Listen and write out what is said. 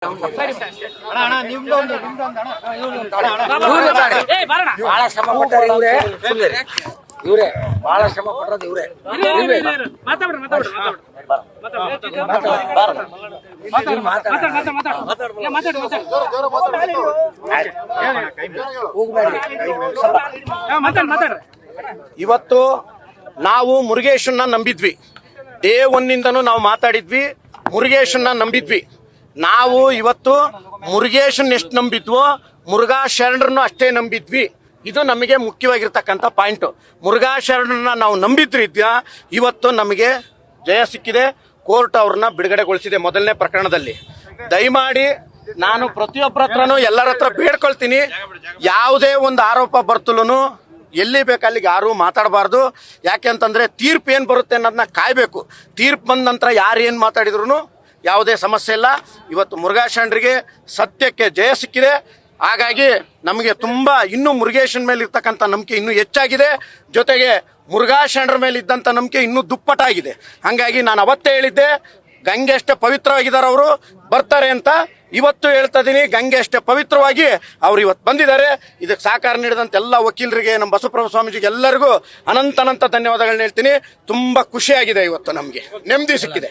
ಬಹಳ ಶ್ರಮ ಪಟ್ಟಾರ ಇವ್ರೆ ಬಹಳ ಶ್ರಮ ಪಟ್ಟದ ಇವ್ರೆ. ಇವತ್ತು ನಾವು ಮುರುಗೇಶನ್ನ ನಂಬಿದ್ವಿ. ಡೇ ಒನ್ನಿಂದನೂ ನಾವು ಮಾತಾಡಿದ್ವಿ, ಮುರುಗೇಶನ್ನ ನಂಬಿದ್ವಿ. ನಾವು ಇವತ್ತು ಮುರುಗೇಶನ್ ಎಷ್ಟು ನಂಬಿದ್ವೋ ಮುರುಘಾ ಶರಣರನ್ನು ಅಷ್ಟೇ ನಂಬಿದ್ವಿ. ಇದು ನಮಗೆ ಮುಖ್ಯವಾಗಿರ್ತಕ್ಕಂಥ ಪಾಯಿಂಟ್. ಮುರುಘಾ ಶರಣರನ್ನ ನಾವು ನಂಬಿದ್ರಿದ್ಯಾ ಇವತ್ತು ನಮಗೆ ಜಯ ಸಿಕ್ಕಿದೆ. ಕೋರ್ಟ್ ಅವ್ರನ್ನ ಬಿಡುಗಡೆಗೊಳಿಸಿದೆ ಮೊದಲನೇ ಪ್ರಕರಣದಲ್ಲಿ. ದಯಮಾಡಿ ನಾನು ಪ್ರತಿಯೊಬ್ಬರ ಹತ್ರನೂ ಎಲ್ಲರ ಹತ್ರ ಬೇಡ್ಕೊಳ್ತೀನಿ, ಯಾವುದೇ ಒಂದು ಆರೋಪ ಬರ್ತಲೂ ಎಲ್ಲಿ ಬೇಕಲ್ಲಿಗೆ ಯಾರು ಮಾತಾಡಬಾರ್ದು. ಯಾಕೆ ಅಂತಂದ್ರೆ ತೀರ್ಪು ಏನು ಬರುತ್ತೆ ಅನ್ನೋದನ್ನ ಕಾಯ್ಬೇಕು. ತೀರ್ಪು ಬಂದ ನಂತರ ಯಾರು ಏನು ಮಾತಾಡಿದ್ರು ಯಾವುದೇ ಸಮಸ್ಯೆ ಇಲ್ಲ. ಇವತ್ತು ಮುರುಘಾ ಶರಣರಿಗೆ ಸತ್ಯಕ್ಕೆ ಜಯ ಸಿಕ್ಕಿದೆ. ಹಾಗಾಗಿ ನಮಗೆ ತುಂಬಾ ಇನ್ನೂ ಮುರುಗೇಶನ್ ಮೇಲೆ ಇರ್ತಕ್ಕಂಥ ನಂಬಿಕೆ ಇನ್ನೂ ಹೆಚ್ಚಾಗಿದೆ. ಜೊತೆಗೆ ಮುರುಘಾ ಶರಣರ ಮೇಲೆ ಇದ್ದಂಥ ನಂಬಿಕೆ ಇನ್ನೂ ದುಪ್ಪಟ್ಟಾಗಿದೆ. ಹಾಗಾಗಿ ನಾನು ಅವತ್ತೇ ಹೇಳಿದ್ದೆ, ಗಂಗೆ ಅಷ್ಟೇ ಪವಿತ್ರವಾಗಿದ್ದಾರೆ, ಅವರು ಬರ್ತಾರೆ ಅಂತ. ಇವತ್ತು ಹೇಳ್ತಾ ಇದೀನಿ, ಗಂಗೆ ಅಷ್ಟೇ ಪವಿತ್ರವಾಗಿ ಅವ್ರು ಇವತ್ತು ಬಂದಿದ್ದಾರೆ. ಇದಕ್ಕೆ ಸಹಕಾರ ನೀಡಿದಂತ ಎಲ್ಲ ವಕೀಲರಿಗೆ, ನಮ್ಮ ಬಸವಪ್ರಭು ಸ್ವಾಮೀಜಿಗೆ ಎಲ್ಲರಿಗೂ ಅನಂತ ಧನ್ಯವಾದಗಳನ್ನ ಹೇಳ್ತೀನಿ. ತುಂಬಾ ಖುಷಿಯಾಗಿದೆ. ಇವತ್ತು ನಮಗೆ ನೆಮ್ಮದಿ ಸಿಕ್ಕಿದೆ.